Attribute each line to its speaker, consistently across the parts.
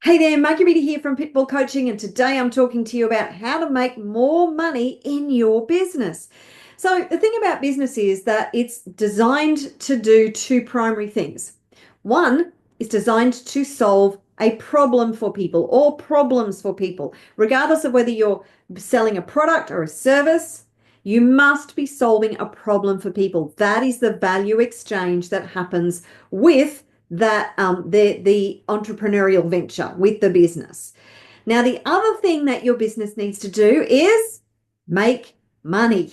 Speaker 1: Hey there, Marguerita here from PitBull Coaching, and today I'm talking to you about how to make more money in your business. So, the thing about business is that it's designed to do two primary things. One is designed to solve a problem for people or problems for people, regardless of whether you're selling a product or a service. You must be solving a problem for people. That is the value exchange that happens with the entrepreneurial venture, with the business. Now, the other thing that your business needs to do is make money.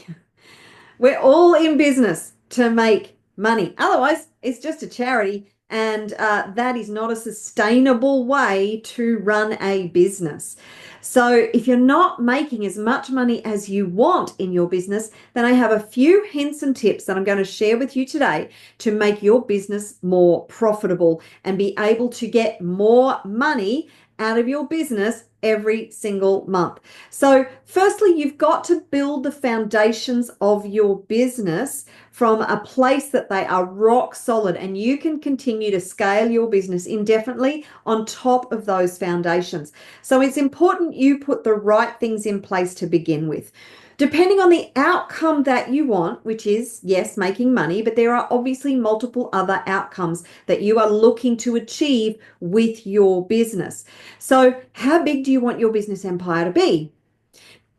Speaker 1: We're all in business to make money. Otherwise, it's just a charity, and that is not a sustainable way to run a business. So, if you're not making as much money as you want in your business, then I have a few hints and tips that I'm going to share with you today to make your business more profitable and be able to get more money out of your business every single month. So, firstly, you've got to build the foundations of your business from a place that they are rock solid, and you can continue to scale your business indefinitely on top of those foundations. So, it's important you put the right things in place to begin with. Depending on the outcome that you want, which is, yes, making money, but there are obviously multiple other outcomes that you are looking to achieve with your business. So, how big do you want your business empire to be?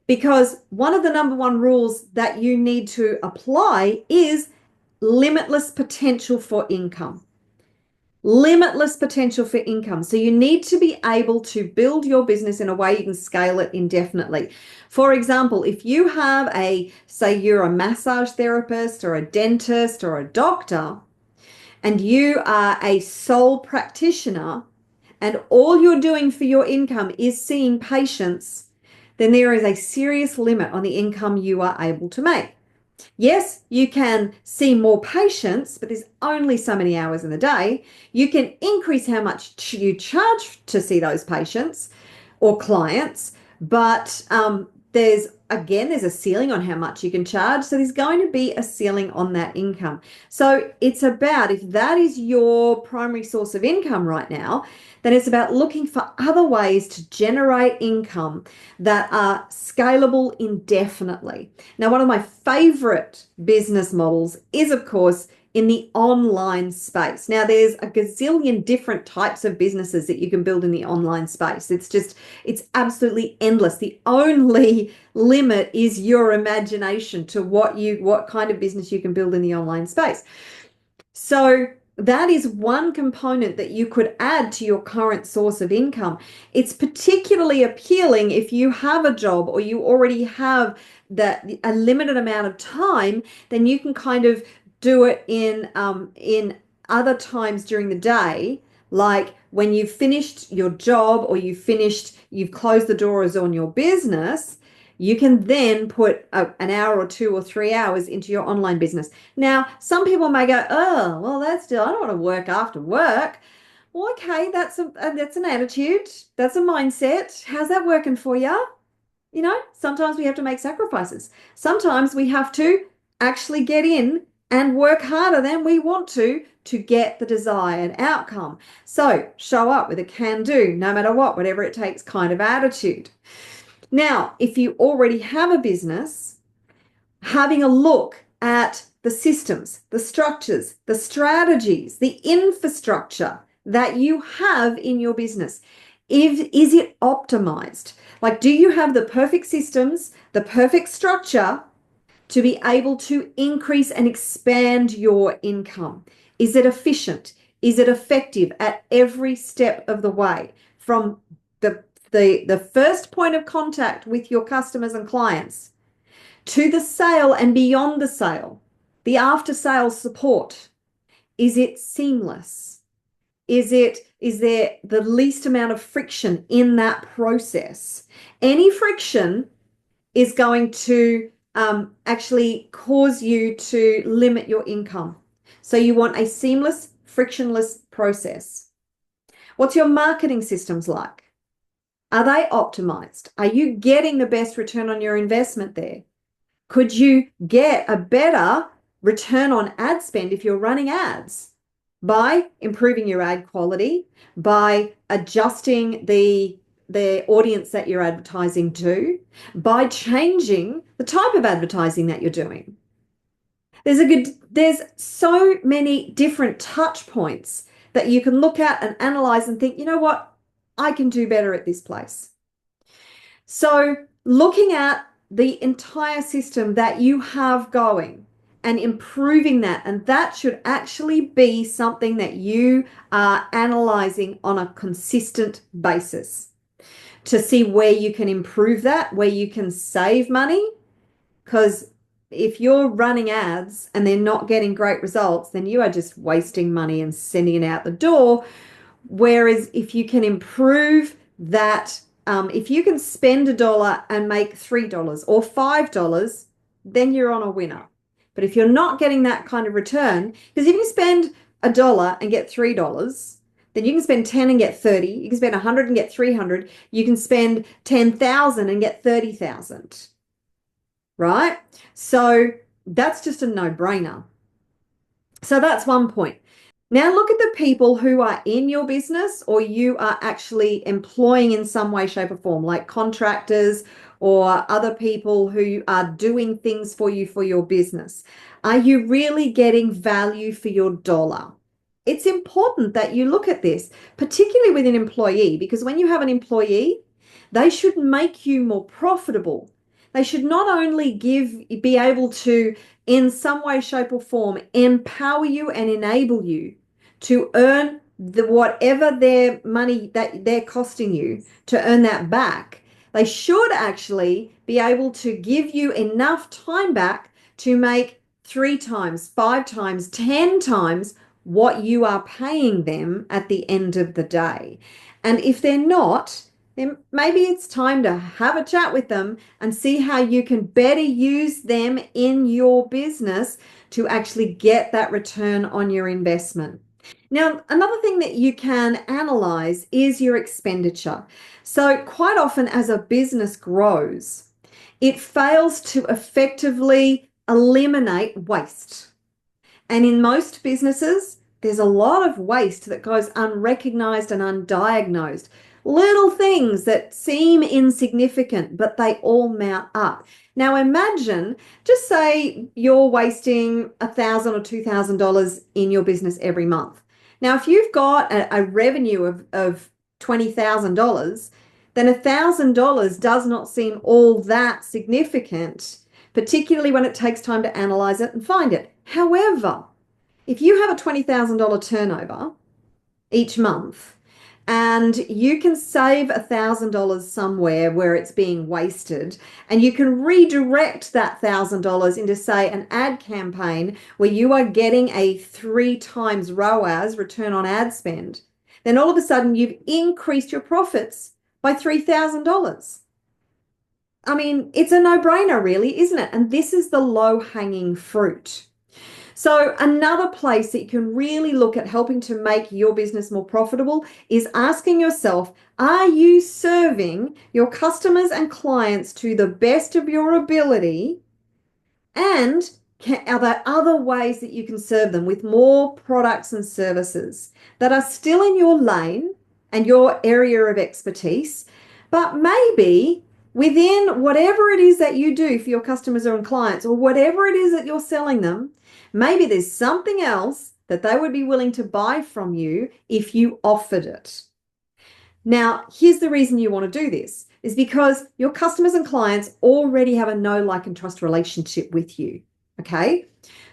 Speaker 1: Because one of the number one rules that you need to apply is limitless potential for income. Limitless potential for income. So you need to be able to build your business in a way you can scale it indefinitely. For example, if you have say you're a massage therapist or a dentist or a doctor, and you are a sole practitioner, and all you're doing for your income is seeing patients, then there is a serious limit on the income you are able to make. Yes, you can see more patients, but there's only so many hours in the day. You can increase how much you charge to see those patients or clients, but there's a ceiling on how much you can charge. So there's going to be a ceiling on that income. So it's about, if that is your primary source of income right now, then it's about looking for other ways to generate income that are scalable indefinitely. Now, one of my favorite business models is, of course, in the online space. Now, there's a gazillion different types of businesses that you can build in the online space. It's absolutely endless. The only limit is your imagination to what kind of business you can build in the online space. So that is one component that you could add to your current source of income. It's particularly appealing if you have a job or you already have a limited amount of time. Then you can kind of do it in other times during the day, like when you've finished your job or you've closed the doors on your business. You can then put an hour or 2 or 3 hours into your online business. Now, some people may go, oh, well, I don't want to work after work. Well, okay, that's an attitude. That's a mindset. How's that working for you? Sometimes we have to make sacrifices. Sometimes we have to actually get in and work harder than we want to get the desired outcome. So show up with a can do, no matter what, whatever it takes kind of attitude. Now, if you already have a business, having a look at the systems, the structures, the strategies, the infrastructure that you have in your business. Is it optimized? Like, do you have the perfect systems, the perfect structure to be able to increase and expand your income? Is it efficient? Is it effective at every step of the way, from the first point of contact with your customers and clients to the sale and beyond the sale, the after sales support? Is it seamless? Is there the least amount of friction in that process? Any friction is going to actually cause you to limit your income. So you want a seamless, frictionless process. What's your marketing systems like? Are they optimized? Are you getting the best return on your investment there? Could you get a better return on ad spend if you're running ads? by improving your ad quality, by adjusting the audience that you're advertising to, by changing the type of advertising that you're doing. There's so many different touch points that you can look at and analyze and think, you know what, I can do better at this place. So looking at the entire system that you have going and improving that, and that should actually be something that you are analyzing on a consistent basis to see where you can improve that, where you can save money. Because if you're running ads and they're not getting great results, then you are just wasting money and sending it out the door. Whereas if you can improve that, if you can spend $1 and make $3 or $5, then you're on a winner. But if you're not getting that kind of return, because if you spend $1 and get $3, then you can spend 10 and get 30. You can spend 100 and get 300. You can spend 10,000 and get 30,000. Right? So that's just a no-brainer. So that's one point. Now look at the people who are in your business or you are actually employing in some way, shape, or form, like contractors or other people who are doing things for you for your business. Are you really getting value for your dollar? It's important that you look at this, particularly with an employee, because when you have an employee, they should make you more profitable. They should not only be able to, in some way, shape, or form, empower you and enable you to earn whatever their money that they're costing you to earn that back. They should actually be able to give you enough time back to make 3 times, 5 times, 10 times what you are paying them at the end of the day. And if they're not, then maybe it's time to have a chat with them and see how you can better use them in your business to actually get that return on your investment. Now, another thing that you can analyze is your expenditure. So quite often as a business grows, it fails to effectively eliminate waste. And in most businesses, there's a lot of waste that goes unrecognized and undiagnosed. Little things that seem insignificant, but they all mount up. Now imagine, just say you're wasting $1,000 or $2,000 in your business every month. Now, if you've got a revenue of $20,000, then $1,000 does not seem all that significant, particularly when it takes time to analyze it and find it. However, if you have a $20,000 turnover each month, and you can save $1,000 somewhere where it's being wasted, and you can redirect that $1,000 into, say, an ad campaign where you are getting a 3 times ROAS, return on ad spend, then all of a sudden you've increased your profits by $3,000. I mean, it's a no-brainer, really, isn't it? And this is the low-hanging fruit. So another place that you can really look at helping to make your business more profitable is asking yourself, are you serving your customers and clients to the best of your ability? And are there other ways that you can serve them with more products and services that are still in your lane and your area of expertise, but maybe within whatever it is that you do for your customers or clients, or whatever it is that you're selling them, maybe there's something else that they would be willing to buy from you if you offered it. Now, here's the reason you want to do this, is because your customers and clients already have a know, like, and trust relationship with you, okay?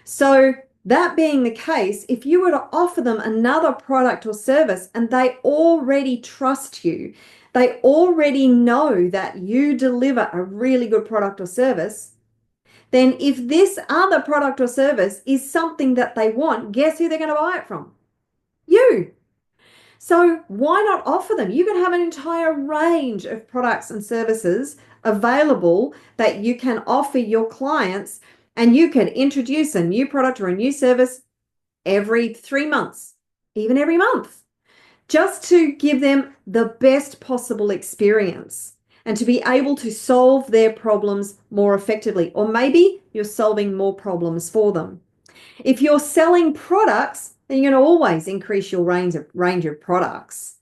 Speaker 1: So that being the case, if you were to offer them another product or service and they already trust you, they already know that you deliver a really good product or service, then if this other product or service is something that they want, guess who they're going to buy it from? You. So why not offer them? You can have an entire range of products and services available that you can offer your clients, and you can introduce a new product or a new service every 3 months, even every month, just to give them the best possible experience and to be able to solve their problems more effectively. Or maybe you're solving more problems for them. If you're selling products, then you're going to always increase your range of products.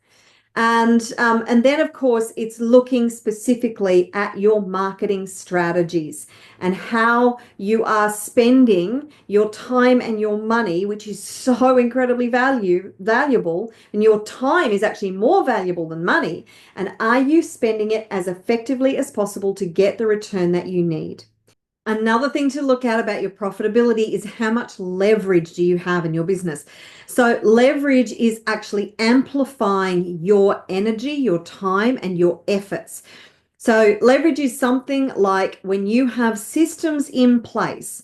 Speaker 1: And then, of course, it's looking specifically at your marketing strategies and how you are spending your time and your money, which is so incredibly valuable. And your time is actually more valuable than money. And are you spending it as effectively as possible to get the return that you need? Another thing to look at about your profitability is how much leverage do you have in your business. So leverage is actually amplifying your energy, your time, and your efforts. So leverage is something like when you have systems in place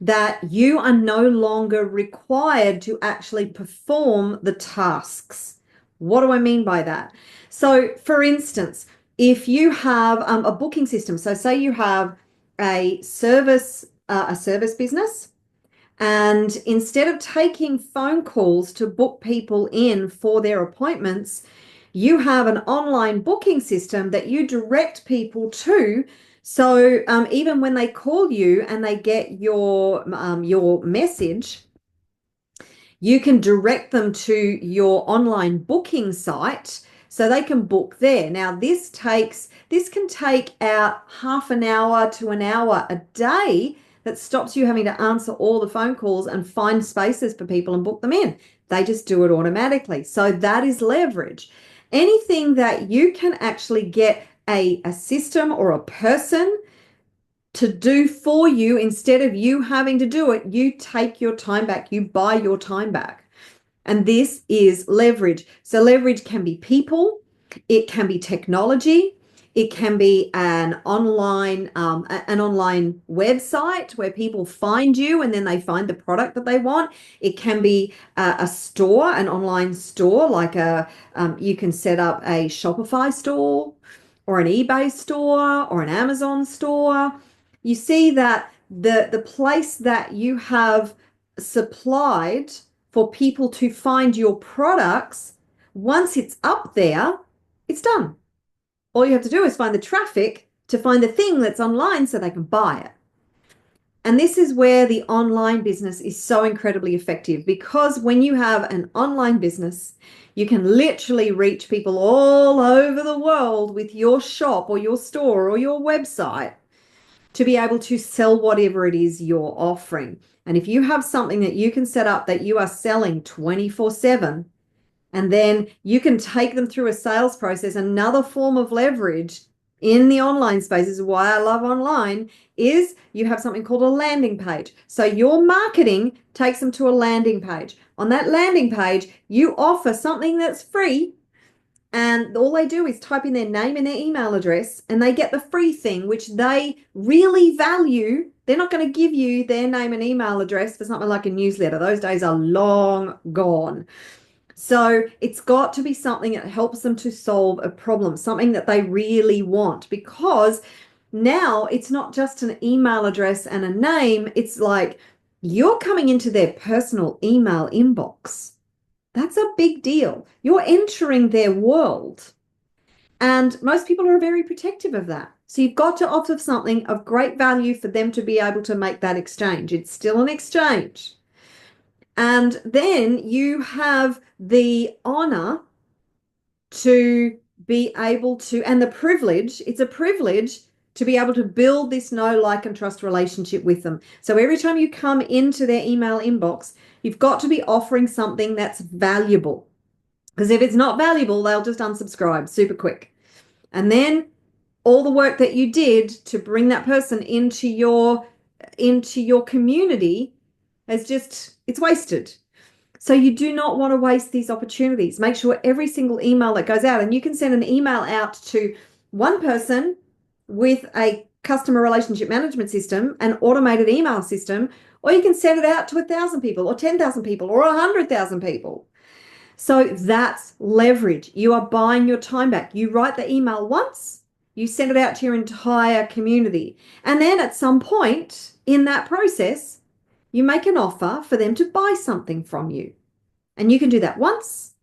Speaker 1: that you are no longer required to actually perform the tasks. What do I mean by that? So for instance, if you have a booking system, so say you have a service business, and instead of taking phone calls to book people in for their appointments, you have an online booking system that you direct people to. So even when they call you and they get your message, you can direct them to your online booking site so they can book there. Now, this can take out half an hour to an hour a day. That stops you having to answer all the phone calls and find spaces for people and book them in. They just do it automatically. So that is leverage. Anything that you can actually get a system or a person to do for you instead of you having to do it, you take your time back, you buy your time back. And this is leverage. So leverage can be people, it can be technology, it can be an online website where people find you and then they find the product that they want. It can be a store, an online store, like you can set up a Shopify store or an eBay store or an Amazon store. You see that the place that you have supplied for people to find your products, once it's up there, it's done. All you have to do is find the traffic to find the thing that's online so they can buy it. And this is where the online business is so incredibly effective, because when you have an online business, you can literally reach people all over the world with your shop or your store or your website to be able to sell whatever it is you're offering. And if you have something that you can set up that you are selling 24/7, and then you can take them through a sales process, another form of leverage in the online space is why I love online, is you have something called a landing page. So your marketing takes them to a landing page. On that landing page, you offer something that's free, and all they do is type in their name and their email address, and they get the free thing, which they really value. They're not going to give you their name and email address for something like a newsletter. Those days are long gone. So it's got to be something that helps them to solve a problem, something that they really want, because now it's not just an email address and a name. It's like you're coming into their personal email inbox. That's a big deal. You're entering their world. And most people are very protective of that. So you've got to offer something of great value for them to be able to make that exchange. It's still an exchange. And then you have the honor to be able to, and the privilege, it's a privilege to be able to build this know, like, and trust relationship with them. So every time you come into their email inbox, you've got to be offering something that's valuable. Because if it's not valuable, they'll just unsubscribe super quick. And then all the work that you did to bring that person into your community it's wasted. So you do not want to waste these opportunities. Make sure every single email that goes out, and you can send an email out to one person with a customer relationship management system, an automated email system, or you can send it out to 1,000 people or 10,000 people or 100,000 people. So that's leverage. You are buying your time back. You write the email once, you send it out to your entire community. And then at some point in that process, you make an offer for them to buy something from you. And you can do that once,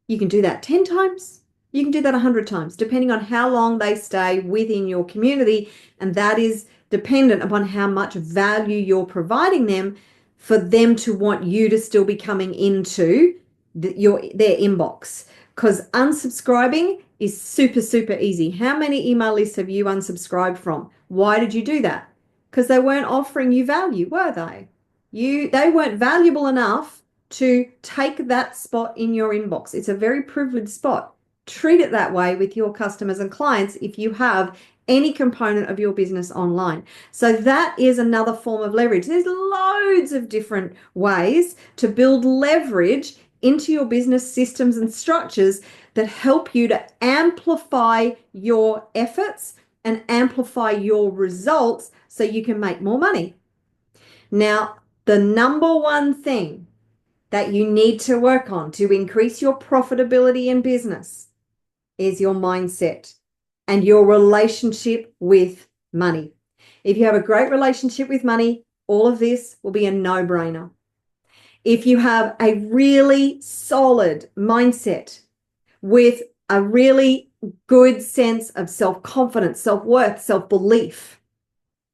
Speaker 1: you can do that 10 times, you can do that 100 times, depending on how long they stay within your community. And that is dependent upon how much value you're providing them for them to want you to still be coming into their inbox. Because unsubscribing is super, super easy. How many email lists have you unsubscribed from? Why did you do that? Because they weren't offering you value, were they? They weren't valuable enough to take that spot in your inbox. It's a very privileged spot. Treat it that way with your customers and clients if you have any component of your business online. So that is another form of leverage. There's loads of different ways to build leverage into your business systems and structures that help you to amplify your efforts and amplify your results so you can make more money. Now, the number one thing that you need to work on to increase your profitability in business is your mindset and your relationship with money. If you have a great relationship with money, all of this will be a no-brainer. If you have a really solid mindset with a really good sense of self-confidence, self-worth, self-belief,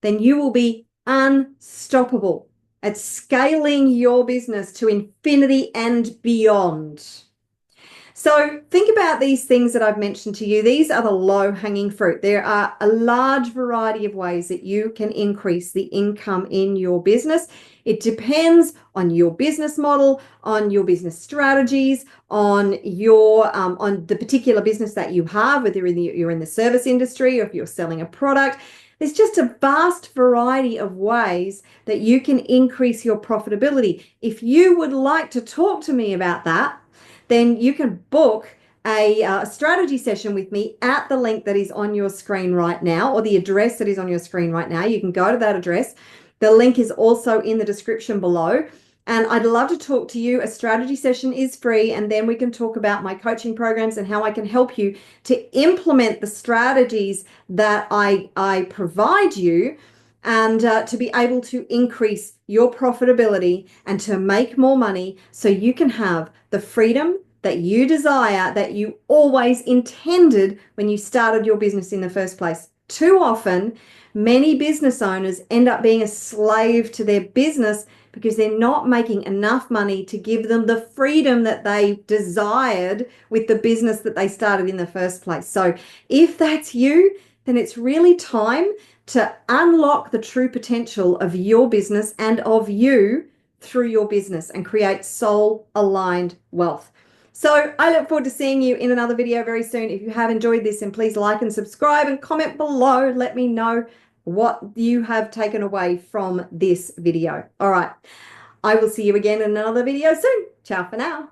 Speaker 1: then you will be unstoppable at scaling your business to infinity and beyond. So think about these things that I've mentioned to you. These are the low-hanging fruit. There are a large variety of ways that you can increase the income in your business. It depends on your business model, on your business strategies, on the particular business that you have, whether you're in the service industry or if you're selling a product. There's just a vast variety of ways that you can increase your profitability. If you would like to talk to me about that, then you can book a strategy session with me at the link that is on your screen right now, or the address that is on your screen right now. You can go to that address. The link is also in the description below. And I'd love to talk to you. A strategy session is free, and then we can talk about my coaching programs and how I can help you to implement the strategies that I provide you, and to be able to increase your profitability and to make more money so you can have the freedom that you desire, that you always intended when you started your business in the first place. Too often, many business owners end up being a slave to their business because they're not making enough money to give them the freedom that they desired with the business that they started in the first place. So if that's you, then it's really time to unlock the true potential of your business and of you through your business and create soul-aligned wealth. So I look forward to seeing you in another video very soon. If you have enjoyed this, then please like and subscribe and comment below. Let me know what you have taken away from this video. All right. I will see you again in another video soon. Ciao for now.